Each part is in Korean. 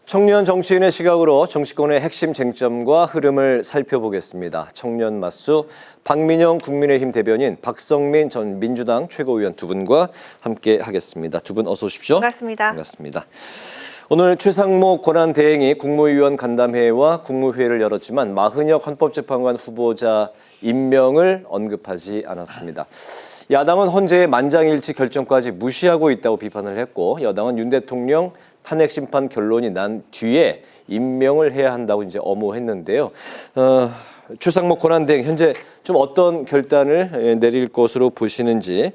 청년 정치인의 시각으로 정치권의 핵심 쟁점과 흐름을 살펴보겠습니다. 청년 맞수 박민영 국민의힘 대변인, 박성민 전 민주당 최고위원 두 분과 함께 하겠습니다. 두 분 어서 오십시오. 반갑습니다. 반갑습니다. 오늘 최상목 권한대행이 국무위원 간담회와 국무회의를 열었지만 마흔혁 헌법재판관 후보자 임명을 언급하지 않았습니다. 야당은 헌재의 만장일치 결정까지 무시하고 있다고 비판을 했고, 여당은 윤 대통령 탄핵 심판 결론이 난 뒤에 임명을 해야 한다고 이제 엄호했는데요. 최상목 권한대행 현재 좀 어떤 결단을 내릴 것으로 보시는지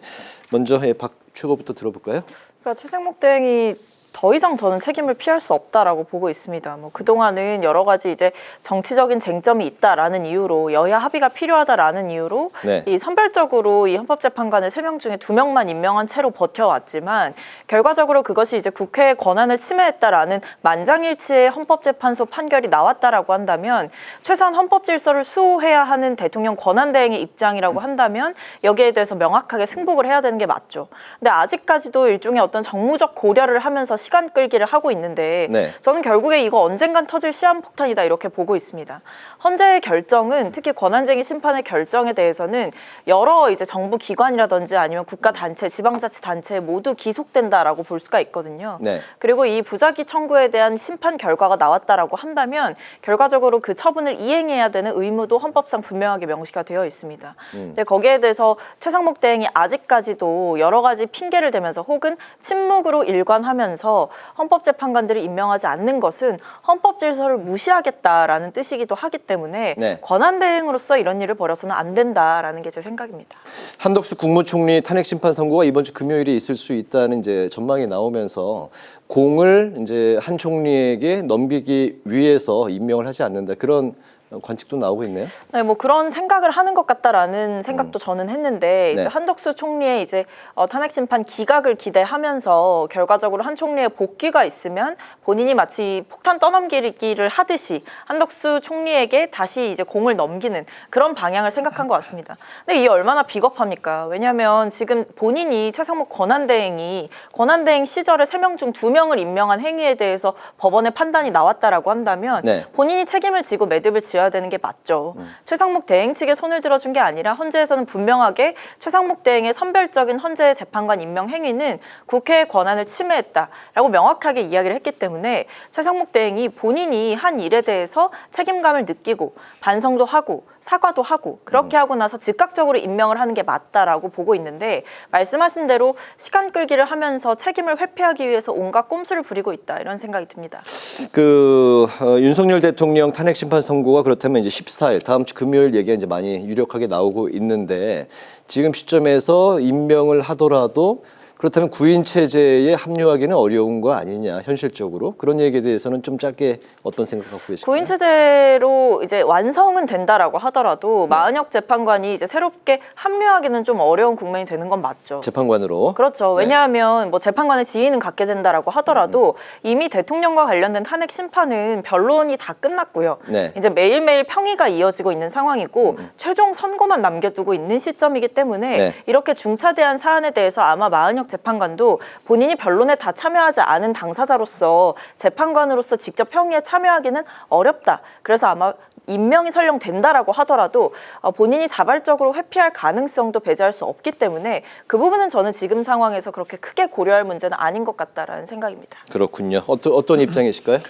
먼저 박 최고부터 들어볼까요? 그러니까 최상목 대행이 더 이상 저는 책임을 피할 수 없다라고 보고 있습니다. 그동안은 여러 가지 이제 정치적인 쟁점이 있다라는 이유로, 여야 합의가 필요하다라는 이유로 이 선별적으로 이 헌법재판관을 3명 중에 2명만 임명한 채로 버텨왔지만, 결과적으로 그것이 이제 국회의 권한을 침해했다라는 만장일치의 헌법재판소 판결이 나왔다라고 한다면, 최소한 헌법 질서를 수호해야 하는 대통령 권한대행의 입장이라고 한다면 여기에 대해서 명확하게 승복을 해야 되는 게 맞죠. 근데 아직까지도 일종의 어떤 정무적 고려를 하면서 시간 끌기를 하고 있는데, 저는 결국에 이거 언젠간 터질 시한폭탄이다 이렇게 보고 있습니다. 헌재의 결정은, 특히 권한쟁의 심판의 결정에 대해서는 여러 이제 정부 기관이라든지 아니면 국가단체, 지방자치단체에 모두 기속된다라고 볼 수가 있거든요. 그리고 이 부작위 청구에 대한 심판 결과가 나왔다라고 한다면 결과적으로 그 처분을 이행해야 되는 의무도 헌법상 분명하게 명시가 되어 있습니다. 근데 거기에 대해서 최상목 대행이 아직까지도 여러 가지 핑계를 대면서 혹은 침묵으로 일관하면서 헌법재판관들을 임명하지 않는 것은 헌법 질서를 무시하겠다라는 뜻이기도 하기 때문에 권한대행으로서 이런 일을 벌여서는 안 된다라는 게 제 생각입니다. 한덕수 국무총리 탄핵 심판 선고가 이번 주 금요일에 있을 수 있다는 이제 전망이 나오면서 공을 이제 한 총리에게 넘기기 위해서 임명을 하지 않는다, 그런 관측도 나오고 있네요. 네, 그런 생각을 하는 것 같다라는 생각도 저는 했는데, 이제 한덕수 총리의 이제 탄핵 심판 기각을 기대하면서 결과적으로 한 총리의 복귀가 있으면 본인이 마치 폭탄 떠넘기기를 하듯이 한덕수 총리에게 다시 이제 공을 넘기는 그런 방향을 생각한 것 같습니다. 근데 이게 얼마나 비겁합니까? 왜냐하면 지금 본인이 최상목 권한대행이 권한대행 시절에 3명 중 2명을 임명한 행위에 대해서 법원의 판단이 나왔다라고 한다면 본인이 책임을 지고 매듭을 지어야 되는 게 맞죠. 최상목 대행 측에 손을 들어준 게 아니라 헌재에서는 분명하게 최상목 대행의 선별적인 헌재 재판관 임명 행위는 국회의 권한을 침해했다라고 명확하게 이야기를 했기 때문에, 최상목 대행이 본인이 한 일에 대해서 책임감을 느끼고 반성도 하고 사과도 하고 그렇게 하고 나서 즉각적으로 임명을 하는 게 맞다라고 보고 있는데, 말씀하신 대로 시간 끌기를 하면서 책임을 회피하기 위해서 온갖 꼼수를 부리고 있다, 이런 생각이 듭니다. 윤석열 대통령 탄핵 심판 선고가 그렇다면 이제 14일 다음 주 금요일 얘기가 이제 많이 유력하게 나오고 있는데, 지금 시점에서 임명을 하더라도 그렇다면 구인 체제에 합류하기는 어려운 거 아니냐, 현실적으로. 그런 얘기에 대해서는 좀 짧게 어떤 생각 갖고 계실까요? 구인 체제로 이제 완성은 된다라고 하더라도 마흔혁 재판관이 이제 새롭게 합류하기는 좀 어려운 국면이 되는 건 맞죠. 재판관으로. 그렇죠. 왜냐하면 재판관의 지위는 갖게 된다라고 하더라도 이미 대통령과 관련된 탄핵 심판은 변론이 다 끝났고요. 이제 매일매일 평의가 이어지고 있는 상황이고 최종 선고만 남겨두고 있는 시점이기 때문에 이렇게 중차대한 사안에 대해서 아마 마흔혁 재판관도 본인이 변론에 다 참여하지 않은 당사자로서 재판관으로서 직접 평의에 참여하기는 어렵다. 그래서 아마 임명이 설령 된다라고 하더라도 본인이 자발적으로 회피할 가능성도 배제할 수 없기 때문에 그 부분은 저는 지금 상황에서 그렇게 크게 고려할 문제는 아닌 것 같다라는 생각입니다. 그렇군요. 어떤 입장이실까요?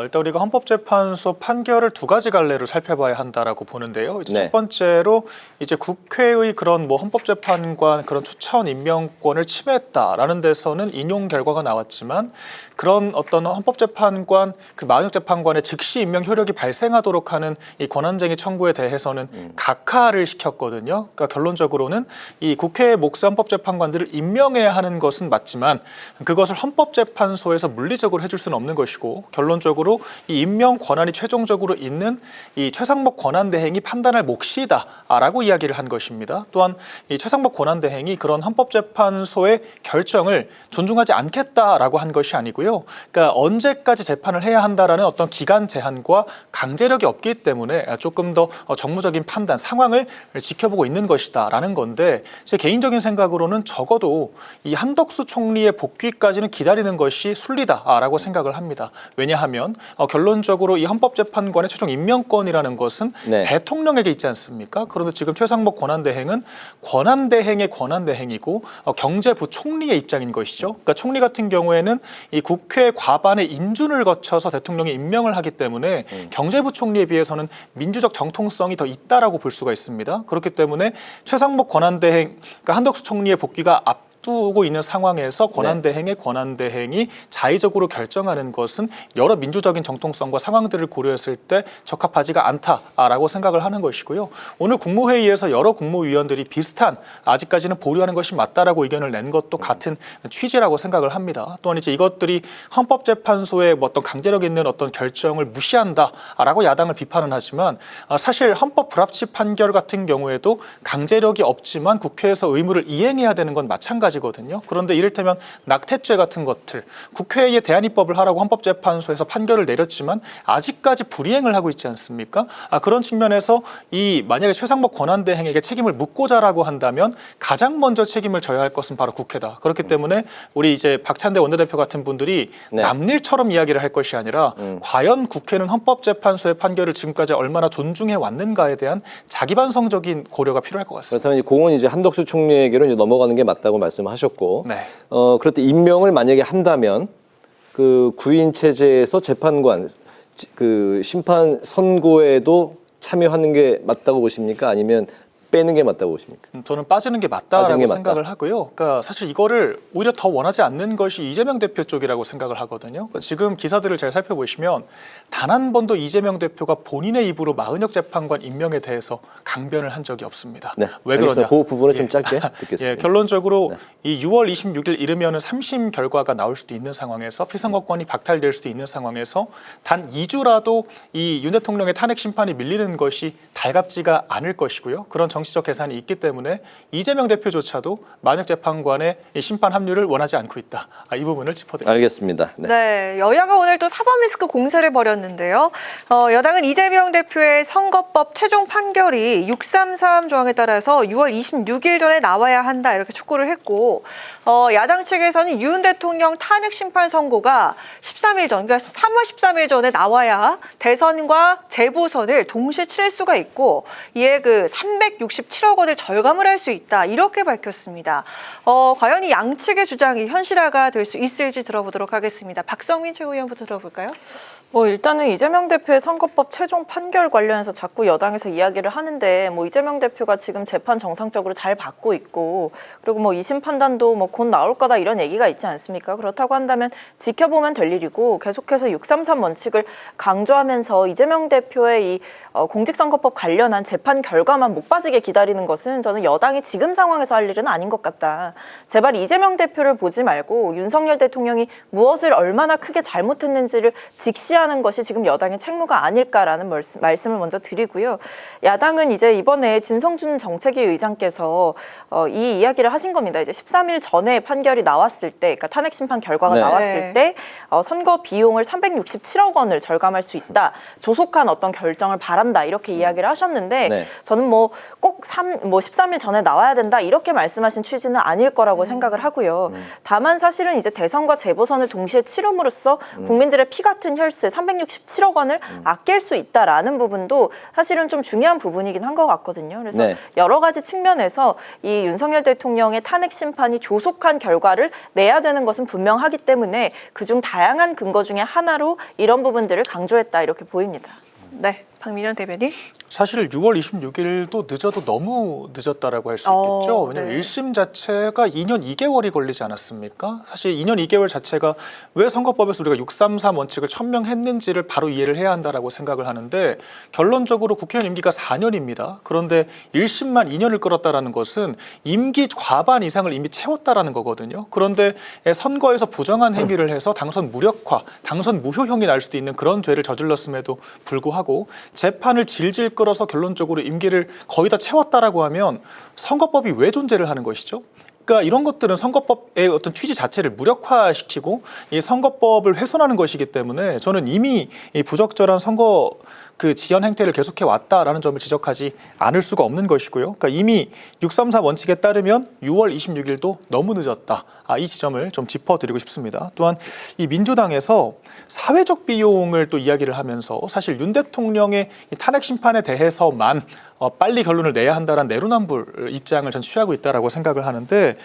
일단 우리가 헌법재판소 판결을 2가지 갈래로 살펴봐야 한다라고 보는데요. 첫 번째로 이제 국회의 그런 헌법재판관 그런 추천 임명권을 침해했다라는 데서는 인용 결과가 나왔지만, 그런 어떤 헌법재판관 마흔혁 재판관의 즉시 임명 효력이 발생하도록 하는 이 권한쟁의 청구에 대해서는 각하를 시켰거든요. 그러니까 결론적으로는 이 국회의 몫의 헌법재판관들을 임명해야 하는 것은 맞지만 그것을 헌법재판소에서 물리적으로 해줄 수는 없는 것이고, 결론적으로 이 임명 권한이 최종적으로 있는 이 최상목 권한대행이 판단할 몫이다라고 이야기를 한 것입니다. 또한 이 최상목 권한대행이 그런 헌법재판소의 결정을 존중하지 않겠다라고 한 것이 아니고요. 그러니까 언제까지 재판을 해야 한다라는 어떤 기간 제한과 강제력이 없기 때문에 조금 더 정무적인 판단, 상황을 지켜보고 있는 것이다라는 건데, 제 개인적인 생각으로는 적어도 이 한덕수 총리의 복귀까지는 기다리는 것이 순리다라고 생각을 합니다. 왜냐하면 보면 결론적으로 이 헌법재판관의 최종 임명권이라는 것은 네. 대통령에게 있지 않습니까? 그런데 지금 최상목 권한대행은 권한대행의 권한대행이고 경제부총리의 입장인 것이죠. 그러니까 총리 같은 경우에는 이 국회 과반의 인준을 거쳐서 대통령이 임명을 하기 때문에 경제부총리에 비해서는 민주적 정통성이 더 있다라고 볼 수가 있습니다. 그렇기 때문에 최상목 권한대행, 그러니까 한덕수 총리의 복귀가 앞두고 있는 상황에서 권한대행의 권한대행이 자의적으로 결정하는 것은 여러 민주적인 정통성과 상황들을 고려했을 때 적합하지가 않다라고 생각을 하는 것이고요. 오늘 국무회의에서 여러 국무위원들이 비슷한 아직까지는 보류하는 것이 맞다라고 의견을 낸 것도 같은 취지라고 생각을 합니다. 또한 이제 이것들이 헌법재판소의 어떤 강제력 있는 어떤 결정을 무시한다라고 야당을 비판은 하지만 사실 헌법 불합치 판결 같은 경우에도 강제력이 없지만 국회에서 의무를 이행해야 되는 건 마찬가지거든요. 그런데 이를테면 낙태죄 같은 것들 국회에 대안입법을 하라고 헌법재판소에서 판결을 내렸지만 아직까지 불이행을 하고 있지 않습니까? 그런 측면에서 이 만약에 최상목 권한대행에게 책임을 묻고자라고 한다면 가장 먼저 책임을 져야 할 것은 바로 국회다. 그렇기 때문에 우리 이제 박찬대 원내대표 같은 분들이 네. 남일처럼 이야기를 할 것이 아니라 과연 국회는 헌법재판소의 판결을 지금까지 얼마나 존중해 왔는가에 대한 자기반성적인 고려가 필요할 것 같습니다. 그렇다면 이 공은 이제 한덕수 총리에게로 이제 넘어가는 게 맞다고 말씀하셨고, 네. 그럴 때 임명을 만약에 한다면 그 구인 체제에서 재판관, 그 심판 선고에도 참여하는 게 맞다고 보십니까? 아니면 빼는 게 맞다고 보십니까? 저는 빠지는 게 맞다라고 생각을 하고요. 그러니까 사실 이거를 오히려 더 원하지 않는 것이 이재명 대표 쪽이라고 생각을 하거든요. 그러니까 지금 기사들을 잘 살펴보시면 단 한 번도 이재명 대표가 본인의 입으로 마은혁 재판관 임명에 대해서 강변을 한 적이 없습니다. 네. 왜 그러냐? 그 부분을 좀 짧게 듣겠습니다. 예, 결론적으로 네. 이 6월 26일 이르면은 3심 결과가 나올 수도 있는 상황에서 피선거권이 박탈될 수도 있는 상황에서 단 2주라도 이 윤 대통령의 탄핵 심판이 밀리는 것이 달갑지가 않을 것이고요. 그런 정치적 계산이 있기 때문에 이재명 대표조차도 마은혁 재판관의 심판 합류를 원하지 않고 있다. 이 부분을 짚어드립니다. 알겠습니다. 네. 네, 여야가 오늘 또 사법 리스크 공세를 벌였는데요. 여당은 이재명 대표의 선거법 최종 판결이 633 조항에 따라서 6월 26일 전에 나와야 한다 이렇게 촉구를 했고, 야당 측에서는 윤 대통령 탄핵 심판 선고가 13일 전, 그러니까 3월 13일 전에 나와야 대선과 재보선을 동시에 치를 수가 있고, 이에 그 367억 원을 절감을 할 수 있다 이렇게 밝혔습니다. 과연 이 양측의 주장이 현실화가 될 수 있을지 들어보도록 하겠습니다. 박성민 최고위원부터 들어볼까요? 일단은 이재명 대표의 선거법 최종 판결 관련해서 자꾸 여당에서 이야기를 하는데 이재명 대표가 지금 재판 정상적으로 잘 받고 있고, 그리고 2심 판단도 곧 나올 거다 이런 얘기가 있지 않습니까? 그렇다고 한다면 지켜보면 될 일이고, 계속해서 633 원칙을 강조하면서 이재명 대표의 이 공직선거법 관련한 재판 결과만 목 빠지게 기다리는 것은 저는 여당이 지금 상황에서 할 일은 아닌 것 같다. 제발 이재명 대표를 보지 말고 윤석열 대통령이 무엇을 얼마나 크게 잘못했는지를 직시하는 것이 지금 여당의 책무가 아닐까라는 말씀을 먼저 드리고요. 야당은 이제 이번에 진성준 정책위 의장께서 이 이야기를 하신 겁니다. 이제 13일 전에 판결이 나왔을 때, 그러니까 탄핵 심판 결과가 네. 나왔을 때 선거 비용을 367억 원을 절감할 수 있다. 조속한 어떤 결정을 바란다. 이렇게 이야기를 하셨는데 네. 저는 꼭 13일 전에 나와야 된다. 이렇게 말씀하신 취지는 아닐 거라고 생각을 하고요. 다만 사실은 이제 대선과 재보선을 동시에 치름으로써 국민들의 피 같은 혈세 367억 원을 아낄 수 있다라는 부분도 사실은 좀 중요한 부분이긴 한 것 같거든요. 그래서 네. 여러 가지 측면에서 이 윤석열 대통령의 탄핵 심판이 조속한 결과를 내야 되는 것은 분명하기 때문에 그중 다양한 근거 중에 하나로 이런 부분들을 강조했다 이렇게 보입니다. 네, 박민현 대변인. 사실 6월 26일도 늦어도 너무 늦었다라고 할 수 있겠죠. 왜냐하면 네. 1심 자체가 2년 2개월이 걸리지 않았습니까? 사실 2년 2개월 자체가 왜 선거법에서 우리가 633 원칙을 천명했는지를 바로 이해를 해야 한다라고 생각을 하는데, 결론적으로 국회의원 임기가 4년입니다. 그런데 1심만 2년을 끌었다라는 것은 임기 과반 이상을 이미 채웠다라는 거거든요. 그런데 선거에서 부정한 행위를 해서 당선 무력화, 당선 무효형이 날 수도 있는 그런 죄를 저질렀음에도 불구하고 재판을 질질 끌어서 결론적으로 임기를 거의 다 채웠다라고 하면 선거법이 왜 존재를 하는 것이죠? 그러니까 이런 것들은 선거법의 어떤 취지 자체를 무력화시키고 이 선거법을 훼손하는 것이기 때문에 저는 이미 이 부적절한 선거 지연 행태를 계속해 왔다라는 점을 지적하지 않을 수가 없는 것이고요. 그러니까 이미 634 원칙에 따르면 6월 26일도 너무 늦었다. 이 지점을 좀 짚어드리고 싶습니다. 또한 이 민주당에서 사회적 비용을 또 이야기를 하면서 사실 윤 대통령의 이 탄핵 심판에 대해서만 빨리 결론을 내야 한다는 내로남불 입장을 전 취하고 있다라고 생각을 하는데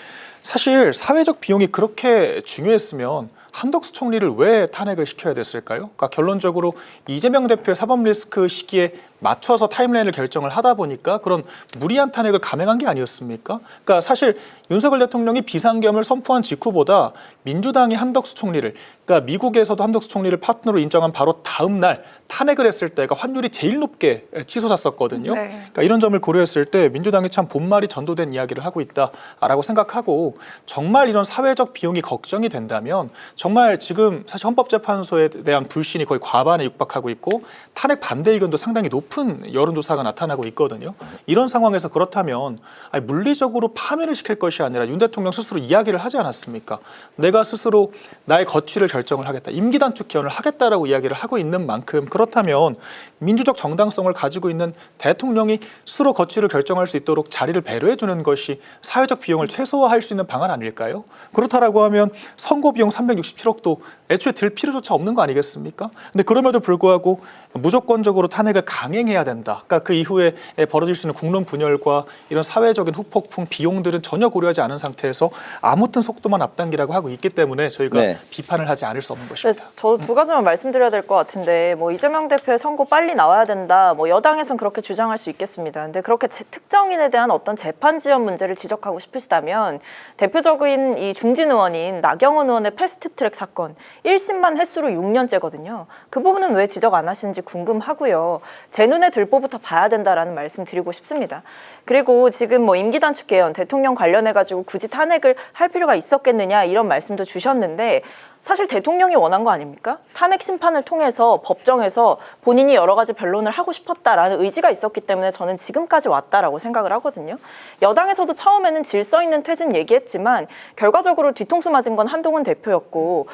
사실 사회적 비용이 그렇게 중요했으면 한덕수 총리를 왜 탄핵을 시켜야 됐을까요? 그러니까 결론적으로 이재명 대표의 사법 리스크 시기에 맞춰서 타임라인을 결정을 하다 보니까 그런 무리한 탄핵을 감행한 게 아니었습니까? 그러니까 사실 윤석열 대통령이 비상계엄을 선포한 직후보다 민주당이 한덕수 총리를, 그러니까 미국에서도 한덕수 총리를 파트너로 인정한 바로 다음 날 탄핵을 했을 때가 환율이 제일 높게 치솟았었거든요. 네. 그러니까 이런 점을 고려했을 때 민주당이 참 본말이 전도된 이야기를 하고 있다라고 생각하고 정말 이런 사회적 비용이 걱정이 된다면 정말 지금 사실 헌법재판소에 대한 불신이 거의 과반에 육박하고 있고 탄핵 반대 의견도 상당히 높은 여론조사가 나타나고 있거든요. 이런 상황에서 그렇다면 물리적으로 파면을 시킬 것이 아니라 윤 대통령 스스로 이야기를 하지 않았습니까? 내가 스스로 나의 거취를 결정을 하겠다. 임기 단축 개헌을 하겠다라고 이야기를 하고 있는 만큼 그렇다면 민주적 정당성을 가지고 있는 대통령이 스스로 거취를 결정할 수 있도록 자리를 배려해 주는 것이 사회적 비용을 최소화할 수 있는 방안 아닐까요? 그렇다라고 하면 선거 비용 367억도 애초에 들 필요조차 없는 거 아니겠습니까? 근데 그럼에도 불구하고 무조건적으로 탄핵을 강행해야 된다. 그러니까 그 이후에 벌어질 수 있는 국론 분열과 이런 사회적인 후폭풍 비용들은 전혀 고려하지 않은 상태에서 아무튼 속도만 앞당기라고 하고 있기 때문에 저희가 비판을 하지 않을 수 없는 것입니다. 저도 두 가지만 말씀드려야 될 것 같은데 뭐 이재명 대표의 선고 빨리 나와야 된다. 뭐 여당에선 그렇게 주장할 수 있겠습니다. 근데 그렇게 특정인에 대한 어떤 재판 지연 문제를 지적하고 싶으시다면 대표적인 이 중진 의원인 나경원 의원의 패스트트랙 사건 1심만 횟수로 6년째거든요. 그 부분은 왜 지적 안 하시는지 궁금하고요. 제 눈에 들보부터 봐야 된다라는 말씀 드리고 싶습니다. 그리고 지금 뭐 임기 단축 개헌 대통령 관련해가지고 굳이 탄핵을 할 필요가 있었겠느냐 이런 말씀도 주셨는데 사실 대통령이 원한 거 아닙니까? 탄핵 심판을 통해서 법정에서 본인이 여러 가지 변론을 하고 싶었다라는 의지가 있었기 때문에 저는 지금까지 왔다라고 생각을 하거든요. 여당에서도 처음에는 질서 있는 퇴진 얘기했지만 결과적으로 뒤통수 맞은 건 한동훈 대표였고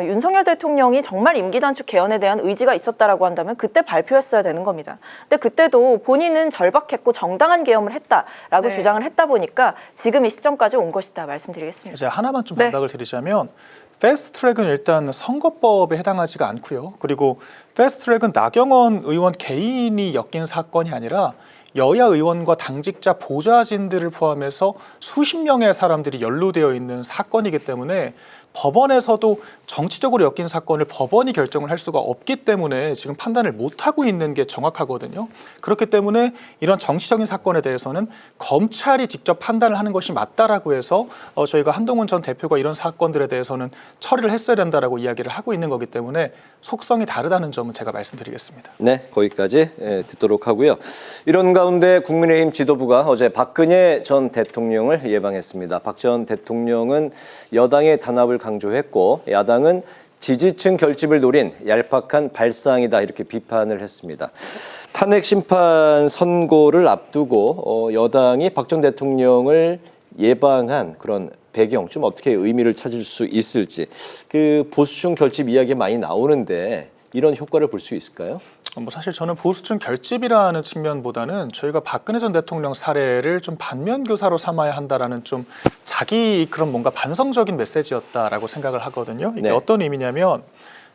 윤석열 대통령이 정말 임기 단축 개헌에 대한 의지가 있었다라고 한다면 그때 발표했어야 되는 겁니다. 근데 그때도 본인은 절박했고 정당한 계엄을 했다라고 주장을 했다 보니까 지금 이 시점까지 온 것이다 말씀드리겠습니다. 이제 하나만 좀 반박을 드리자면 패스트트랙은 일단 선거법에 해당하지가 않고요. 그리고 패스트트랙은 나경원 의원 개인이 엮인 사건이 아니라 여야 의원과 당직자 보좌진들을 포함해서 수십 명의 사람들이 연루되어 있는 사건이기 때문에 법원에서도 정치적으로 엮인 사건을 법원이 결정을 할 수가 없기 때문에 지금 판단을 못하고 있는 게 정확하거든요. 그렇기 때문에 이런 정치적인 사건에 대해서는 검찰이 직접 판단을 하는 것이 맞다라고 해서 저희가 한동훈 전 대표가 이런 사건들에 대해서는 처리를 했어야 된다라고 이야기를 하고 있는 거기 때문에 속성이 다르다는 점은 제가 말씀드리겠습니다. 네, 거기까지 듣도록 하고요. 이런 가운데 국민의힘 지도부가 어제 박근혜 전 대통령을 예방했습니다. 박 전 대통령은 여당의 단합을 강조했고 야당은 지지층 결집을 노린 얄팍한 발상이다 이렇게 비판을 했습니다. 탄핵 심판 선고를 앞두고 여당이 박 전 대통령을 예방한 그런 배경 좀 어떻게 의미를 찾을 수 있을지 그 보수층 결집 이야기 많이 나오는데 이런 효과를 볼 수 있을까요? 사실 저는 보수층 결집이라는 측면보다는 저희가 박근혜 전 대통령 사례를 좀 반면교사로 삼아야 한다라는 좀 자기 그런 뭔가 반성적인 메시지였다라고 생각을 하거든요. 이게 어떤 의미냐면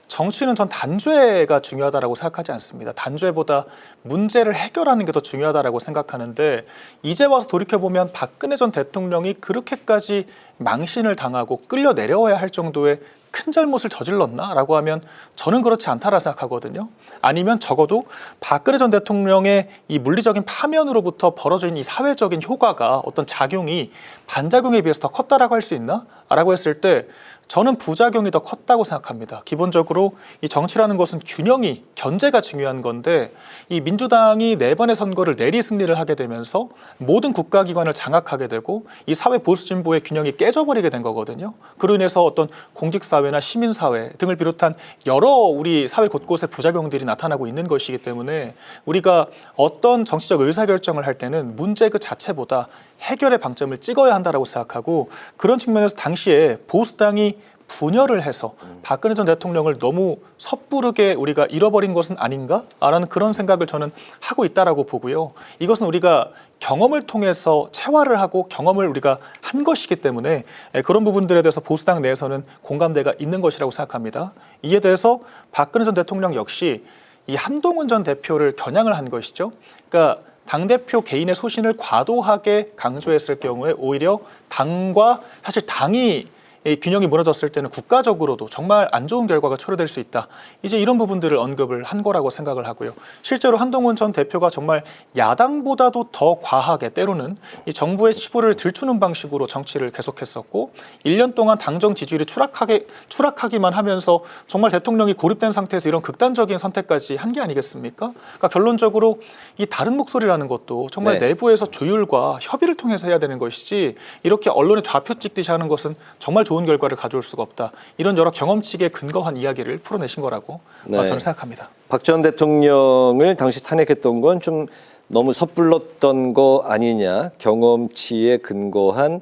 정치는 전 단죄가 중요하다라고 생각하지 않습니다. 단죄보다 문제를 해결하는 게 더 중요하다라고 생각하는데 이제 와서 돌이켜보면 박근혜 전 대통령이 그렇게까지 망신을 당하고 끌려 내려와야 할 정도의 큰 잘못을 저질렀나라고 하면 저는 그렇지 않다라 생각하거든요. 아니면 적어도 박근혜 전 대통령의 이 물리적인 파면으로부터 벌어진 이 사회적인 효과가 어떤 작용이 반작용에 비해서 더 컸다라고 할 수 있나? 라고 했을 때 저는 부작용이 더 컸다고 생각합니다. 기본적으로 이 정치라는 것은 균형이, 견제가 중요한 건데 이 민주당이 4번의 선거를 내리 승리를 하게 되면서 모든 국가기관을 장악하게 되고 이 사회 보수 진보의 균형이 깨져버리게 된 거거든요. 그로 인해서 어떤 공직사회나 시민사회 등을 비롯한 여러 우리 사회 곳곳에 부작용들이 나타나고 있는 것이기 때문에 우리가 어떤 정치적 의사결정을 할 때는 문제 그 자체보다 해결의 방점을 찍어야 한다고 생각하고, 그런 측면에서 당시에 보수당이 분열을 해서 박근혜 전 대통령을 너무 섣부르게 우리가 잃어버린 것은 아닌가라는 그런 생각을 저는 하고 있다라고 보고요. 이것은 우리가 경험을 통해서 체화를 하고 경험을 우리가 한 것이기 때문에 그런 부분들에 대해서 보수당 내에서는 공감대가 있는 것이라고 생각합니다. 이에 대해서 박근혜 전 대통령 역시 이 한동훈 전 대표를 겨냥을 한 것이죠. 그러니까 당대표 개인의 소신을 과도하게 강조했을 경우에 오히려 당과 사실 당이 이 균형이 무너졌을 때는 국가적으로도 정말 안 좋은 결과가 초래될 수 있다. 이제 이런 부분들을 언급을 한 거라고 생각을 하고요. 실제로 한동훈 전 대표가 정말 야당보다도 더 과하게 때로는 이 정부의 치부를 들추는 방식으로 정치를 계속했었고 1년 동안 당정 지지율이 추락하기만 하면서 정말 대통령이 고립된 상태에서 이런 극단적인 선택까지 한 게 아니겠습니까? 그러니까 결론적으로 이 다른 목소리라는 것도 정말 내부에서 조율과 협의를 통해서 해야 되는 것이지 이렇게 언론에 좌표 찍듯이 하는 것은 정말 좋은 결과를 가져올 수가 없다. 이런 여러 경험치에 근거한 이야기를 풀어내신 거라고 저는 생각합니다. 박 전 대통령을 당시 탄핵했던 건 좀 너무 섣불렀던 거 아니냐, 경험치에 근거한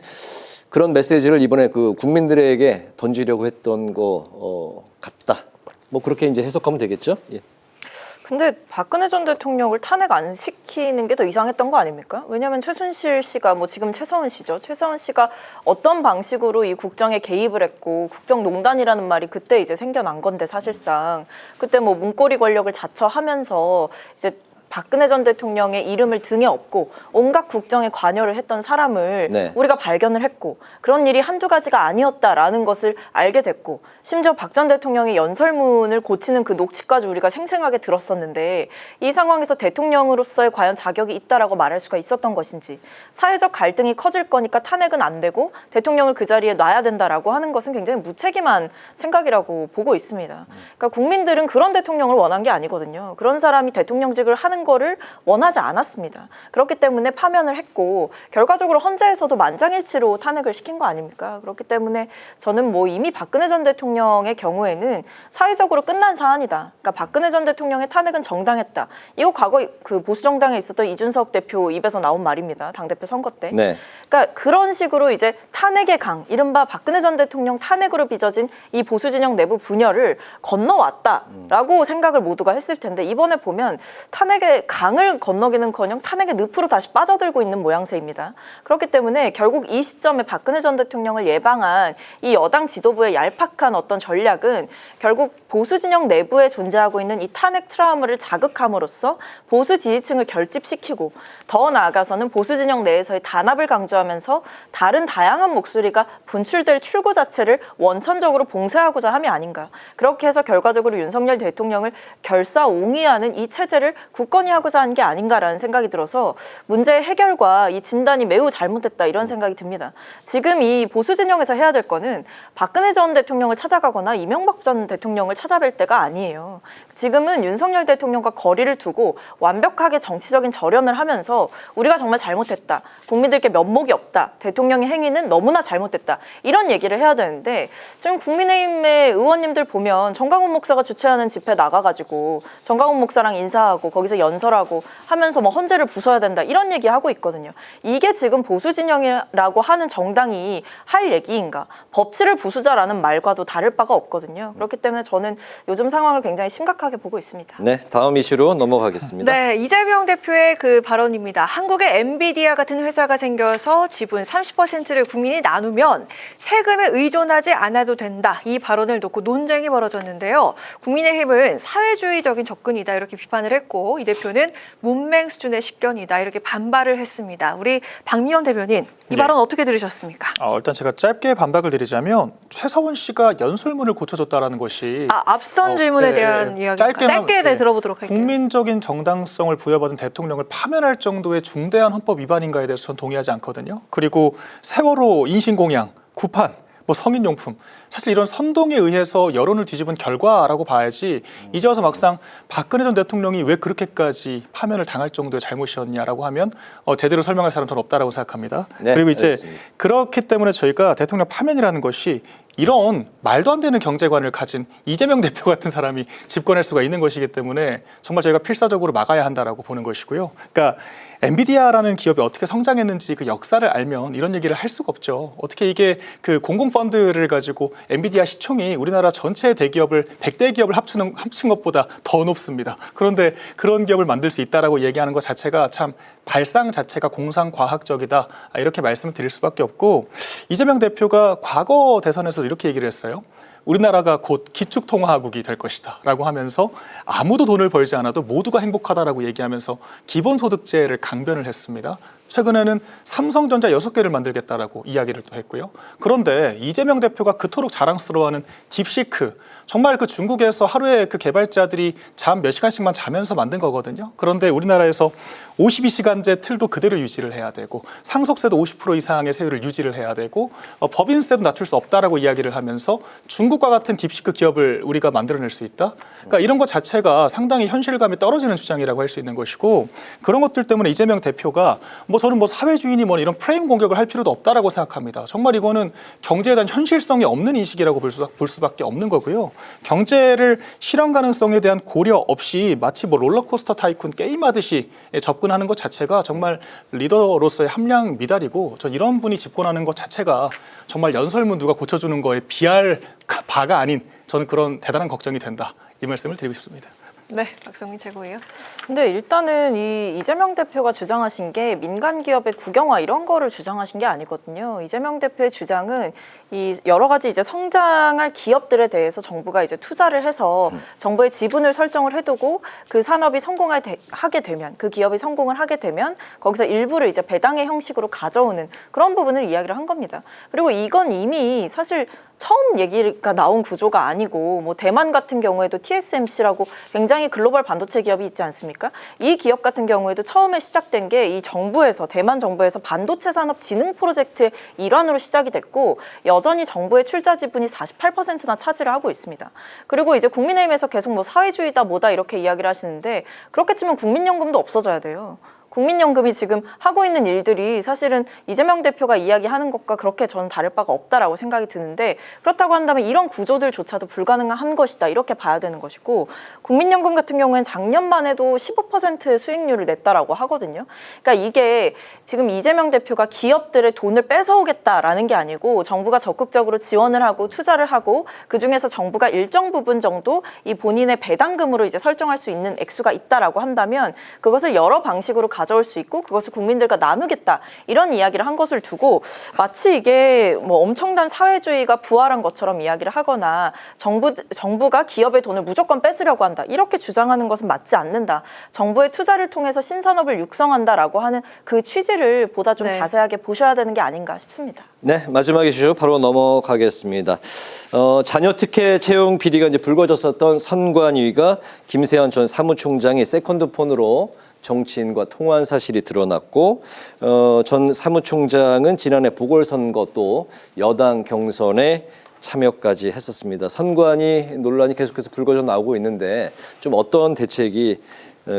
그런 메시지를 이번에 그 국민들에게 던지려고 했던 거 같다. 뭐 그렇게 이제 해석하면 되겠죠? 예. 근데 박근혜 전 대통령을 탄핵 안 시키는 게 더 이상했던 거 아닙니까? 왜냐하면 최순실 씨가 뭐 지금 최서원 씨죠. 최서원 씨가 어떤 방식으로 이 국정에 개입을 했고 국정농단이라는 말이 그때 이제 생겨난 건데 사실상 그때 뭐 문고리 권력을 자처하면서 이제 박근혜 전 대통령의 이름을 등에 업고 온갖 국정에 관여를 했던 사람을 우리가 발견을 했고 그런 일이 한두 가지가 아니었다라는 것을 알게 됐고 심지어 박 전 대통령의 연설문을 고치는 그 녹취까지 우리가 생생하게 들었었는데 이 상황에서 대통령으로서의 과연 자격이 있다라고 말할 수가 있었던 것인지 사회적 갈등이 커질 거니까 탄핵은 안 되고 대통령을 그 자리에 놔야 된다라고 하는 것은 굉장히 무책임한 생각이라고 보고 있습니다. 그러니까 국민들은 그런 대통령을 원한 게 아니거든요. 그런 사람이 대통령직을 하는 거를 원하지 않았습니다. 그렇기 때문에 파면을 했고 결과적으로 헌재에서도 만장일치로 탄핵을 시킨 거 아닙니까? 그렇기 때문에 저는 뭐 이미 박근혜 전 대통령의 경우에는 사회적으로 끝난 사안이다. 그러니까 박근혜 전 대통령의 탄핵은 정당했다. 이거 과거 그 보수정당에 있었던 이준석 대표 입에서 나온 말입니다. 당대표 선거 때. 그러니까 그런 식으로 이제 탄핵의 강, 이른바 박근혜 전 대통령 탄핵으로 빚어진 이 보수 진영 내부 분열을 건너왔다라고 생각을 모두가 했을 텐데 이번에 보면 탄핵의 강을 건너기는커녕 탄핵의 늪으로 다시 빠져들고 있는 모양새입니다. 그렇기 때문에 결국 이 시점에 박근혜 전 대통령을 예방한 이 여당 지도부의 얄팍한 어떤 전략은 결국 보수 진영 내부에 존재하고 있는 이 탄핵 트라우마를 자극함으로써 보수 지지층을 결집시키고 더 나아가서는 보수 진영 내에서의 단합을 강조하면서 다른 다양한 목소리가 분출될 출구 자체를 원천적으로 봉쇄하고자 함이 아닌가. 그렇게 해서 결과적으로 윤석열 대통령을 결사옹위하는 이 체제를 굳건히 하고자 한 게 아닌가라는 생각이 들어서 문제의 해결과 이 진단이 매우 잘못됐다 이런 생각이 듭니다. 지금 이 보수 진영에서 해야 될 거는 박근혜 전 대통령을 찾아가거나 이명박 전 대통령을 찾아뵐 때가 아니에요. 지금은 윤석열 대통령과 거리를 두고 완벽하게 정치적인 절연을 하면서 우리가 정말 잘못했다. 국민들께 면목이 없다. 대통령의 행위는 너무나 잘못됐다. 이런 얘기를 해야 되는데 지금 국민의힘의 의원님들 보면 정강훈 목사가 주최하는 집회 나가가지고 정강훈 목사랑 인사하고 거기서 연설하고 하면서 뭐 헌재를 부숴야 된다. 이런 얘기하고 있거든요. 이게 지금 보수 진영이라고 하는 정당이 할 얘기인가. 법치를 부수자라는 말과도 다를 바가 없거든요. 그렇기 때문에 저는 요즘 상황을 굉장히 심각하게 보고 있습니다. 네, 다음 이슈로 넘어가겠습니다. 네, 이재명 대표의 그 발언입니다. 한국에 엔비디아 같은 회사가 생겨서 지분 30%를 국민이 나누면 세금에 의존하지 않아도 된다. 이 발언을 놓고 논쟁이 벌어졌는데요. 국민의힘은 사회주의적인 접근이다 이렇게 비판을 했고 이 대표는 문맹 수준의 식견이다 이렇게 반발을 했습니다. 우리 박미연 대변인 이 발언 어떻게 들으셨습니까? 일단 제가 짧게 반박을 드리자면 최서원 씨가 연설문을 고쳐줬다라는 것이 앞선 질문에 대한 이야기 짧게 들어보도록 할게요. 국민적인 정당성을 부여받은 대통령을 파면할 정도의 중대한 헌법 위반인가에 대해서 전 동의하지 않거든요. 그리고 세월호 인신공양, 구판 뭐 성인용품, 사실 이런 선동에 의해서 여론을 뒤집은 결과라고 봐야지 이제 와서 막상 박근혜 전 대통령이 왜 그렇게까지 파면을 당할 정도의 잘못이었냐라고 하면 제대로 설명할 사람 전 없다라고 생각합니다. 네, 그리고 이제 알겠습니다. 그렇기 때문에 저희가 대통령 파면이라는 것이 이런 말도 안 되는 경제관을 가진 이재명 대표 같은 사람이 집권할 수가 있는 것이기 때문에 정말 저희가 필사적으로 막아야 한다라고 보는 것이고요. 그러니까 엔비디아라는 기업이 어떻게 성장했는지 그 역사를 알면 이런 얘기를 할 수가 없죠. 어떻게 이게 그 공공펀드를 가지고 엔비디아 시총이 우리나라 전체 대기업을 100대 기업을 합친 것보다 더 높습니다. 그런데 그런 기업을 만들 수 있다라고 얘기하는 것 자체가 참 발상 자체가 공상과학적이다, 이렇게 말씀을 드릴 수밖에 없고, 이재명 대표가 과거 대선에서 이렇게 얘기를 했어요. 우리나라가 곧 기축통화국이 될 것이다 라고 하면서 아무도 돈을 벌지 않아도 모두가 행복하다라고 얘기하면서 기본소득제를 강변을 했습니다. 최근에는 삼성전자 6개를 만들겠다라고 이야기를 또 했고요. 그런데 이재명 대표가 그토록 자랑스러워하는 딥시크, 정말 그 중국에서 하루에 그 개발자들이 잠 몇 시간씩만 자면서 만든 거거든요. 그런데 우리나라에서 52시간제 틀도 그대로 유지를 해야 되고, 상속세도 50% 이상의 세율을 유지를 해야 되고, 법인세도 낮출 수 없다라고 이야기를 하면서 중국과 같은 딥시크 기업을 우리가 만들어낼 수 있다. 그러니까 이런 것 자체가 상당히 현실감이 떨어지는 주장이라고 할 수 있는 것이고, 그런 것들 때문에 이재명 대표가 저는 사회주의니 이런 프레임 공격을 할 필요도 없다라고 생각합니다. 정말 이거는 경제에 대한 현실성이 없는 인식이라고 볼 수밖에 없는 거고요. 경제를 실현 가능성에 대한 고려 없이 마치 롤러코스터 타이쿤 게임하듯이 접근하는 것 자체가 정말 리더로서의 함량 미달이고, 전 이런 분이 집권하는 것 자체가 정말 연설문 누가 고쳐주는 거에 비할 바가 아닌, 저는 그런 대단한 걱정이 된다, 이 말씀을 드리고 싶습니다. 네, 박성민 최고예요. 근데 일단은 이 이재명 대표가 주장하신 게 민간 기업의 국영화 이런 거를 주장하신 게 아니거든요. 이재명 대표의 주장은 이 여러 가지 이제 성장할 기업들에 대해서 정부가 이제 투자를 해서 정부의 지분을 설정을 해두고 그 산업이 하게 되면, 그 기업이 성공을 하게 되면 거기서 일부를 이제 배당의 형식으로 가져오는 그런 부분을 이야기를 한 겁니다. 그리고 이건 이미 사실 처음 얘기가 나온 구조가 아니고, 대만 같은 경우에도 TSMC라고 굉장히 글로벌 반도체 기업이 있지 않습니까? 이 기업 같은 경우에도 처음에 시작된 게 이 정부에서, 대만 정부에서 반도체 산업 진흥 프로젝트의 일환으로 시작이 됐고, 여전히 정부의 출자 지분이 48%나 차지를 하고 있습니다. 그리고 이제 국민의힘에서 계속 사회주의다 뭐다 이렇게 이야기를 하시는데, 그렇게 치면 국민연금도 없어져야 돼요. 국민연금이 지금 하고 있는 일들이 사실은 이재명 대표가 이야기하는 것과 그렇게 저는 다를 바가 없다라고 생각이 드는데, 그렇다고 한다면 이런 구조들조차도 불가능한 것이다, 이렇게 봐야 되는 것이고, 국민연금 같은 경우에는 작년만 해도 15%의 수익률을 냈다라고 하거든요. 그러니까 이게 지금 이재명 대표가 기업들의 돈을 뺏어오겠다라는 게 아니고, 정부가 적극적으로 지원을 하고 투자를 하고, 그중에서 정부가 일정 부분 정도 이 본인의 배당금으로 이제 설정할 수 있는 액수가 있다라고 한다면 그것을 여러 방식으로 가져올 수 있고, 그것을 국민들과 나누겠다, 이런 이야기를 한 것을 두고 마치 이게 엄청난 사회주의가 부활한 것처럼 이야기를 하거나 정부가 기업의 돈을 무조건 뺏으려고 한다, 이렇게 주장하는 것은 맞지 않는다. 정부의 투자를 통해서 신산업을 육성한다라고 하는 그 취지를 보다 좀 네. 자세하게 보셔야 되는 게 아닌가 싶습니다. 네, 마지막 이슈 바로 넘어가겠습니다. 자녀 특혜 채용 비리가 이제 불거졌었던 선관위가 김세현 전 사무총장이 세컨드폰으로 정치인과 통화한 사실이 드러났고, 전 사무총장은 지난해 보궐선거 또 여당 경선에 참여까지 했었습니다. 선관위 논란이 계속해서 불거져 나오고 있는데, 좀 어떤 대책이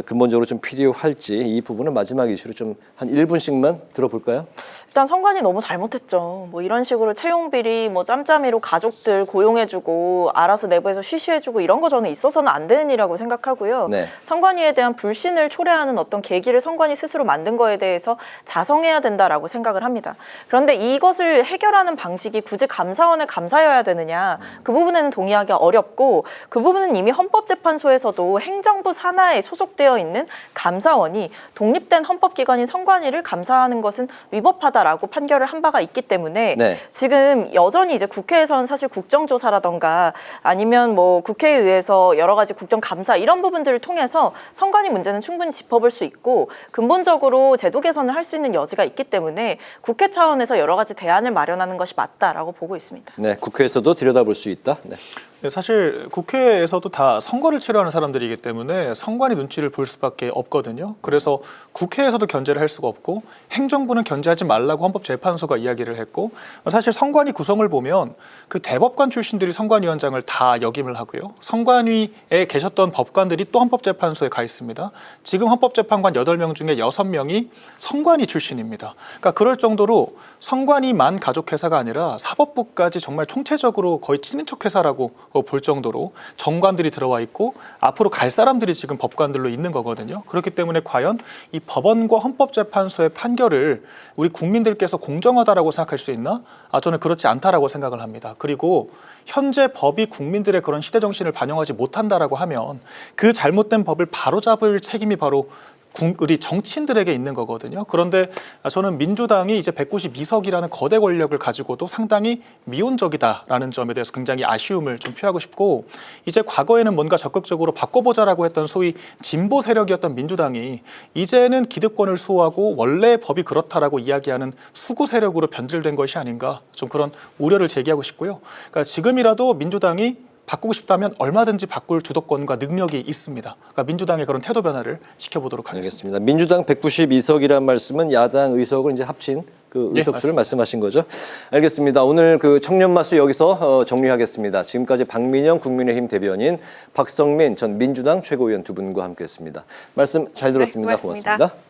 근본적으로 좀 필요할지, 이 부분은 마지막 이슈로 좀 한 1분씩만 들어볼까요? 일단 선관위 너무 잘못했죠. 이런 식으로 채용 비리, 짬짬이로 가족들 고용해주고 알아서 내부에서 쉬쉬해주고 이런 거 저는 있어서는 안 되는 일이라고 생각하고요. 네. 선관위에 대한 불신을 초래하는 어떤 계기를 선관위 스스로 만든 거에 대해서 자성해야 된다라고 생각을 합니다. 그런데 이것을 해결하는 방식이 굳이 감사원의 감사여야 되느냐, 그 부분에는 동의하기 어렵고, 그 부분은 이미 헌법재판소에서도 행정부 산하에 소속되어 있는 감사원이 독립된 헌법기관인 선관위를 감사하는 것은 위법하다라고 판결을 한 바가 있기 때문에, 네. 지금 여전히 이제 국회에서는 사실 국정조사라던가 아니면 국회에 의해서 여러 가지 국정감사 이런 부분들을 통해서 선관위 문제는 충분히 짚어볼 수 있고, 근본적으로 제도 개선을 할 수 있는 여지가 있기 때문에 국회 차원에서 여러 가지 대안을 마련하는 것이 맞다라고 보고 있습니다. 네, 국회에서도 들여다볼 수 있다. 네. 네, 사실 국회에서도 다 선거를 치러하는 사람들이기 때문에 선관위 눈치를 볼 수밖에 없거든요. 그래서 국회에서도 견제를 할 수가 없고 행정부는 견제하지 말라고 헌법재판소가 이야기를 했고, 사실 선관위 구성을 보면 그 대법관 출신들이 선관위원장을 다 역임을 하고요. 선관위에 계셨던 법관들이 또 헌법재판소에 가 있습니다. 지금 헌법재판관 8명 중에 6명이 선관위 출신입니다. 그러니까 그럴 정도로 선관위만 가족회사가 아니라 사법부까지 정말 총체적으로 거의 친인척 회사라고 볼 정도로 정관들이 들어와 있고 앞으로 갈 사람들이 지금 법관들로 있는 거거든요. 그렇기 때문에 과연 이 법원과 헌법재판소의 판결을 우리 국민들께서 공정하다라고 생각할 수 있나? 저는 그렇지 않다라고 생각을 합니다. 그리고 현재 법이 국민들의 그런 시대 정신을 반영하지 못한다라고 하면 그 잘못된 법을 바로잡을 책임이 바로 우리 정치인들에게 있는 거거든요. 그런데 저는 민주당이 이제 192석이라는 거대 권력을 가지고도 상당히 미온적이다라는 점에 대해서 굉장히 아쉬움을 좀 표하고 싶고, 이제 과거에는 뭔가 적극적으로 바꿔보자라고 했던 소위 진보 세력이었던 민주당이 이제는 기득권을 수호하고 원래 법이 그렇다라고 이야기하는 수구 세력으로 변질된 것이 아닌가, 좀 그런 우려를 제기하고 싶고요. 그러니까 지금이라도 민주당이 바꾸고 싶다면 얼마든지 바꿀 주도권과 능력이 있습니다. 그러니까 민주당의 그런 태도 변화를 지켜보도록 하겠습니다. 알겠습니다. 민주당 192석이란 말씀은 야당 의석을 이제 합친 그 의석수를 말씀하신 거죠? 알겠습니다. 오늘 그 청년 마수 여기서 정리하겠습니다. 지금까지 박민영 국민의힘 대변인, 박성민 전 민주당 최고위원 두 분과 함께했습니다. 말씀 잘 들었습니다. 네, 고맙습니다. 고맙습니다.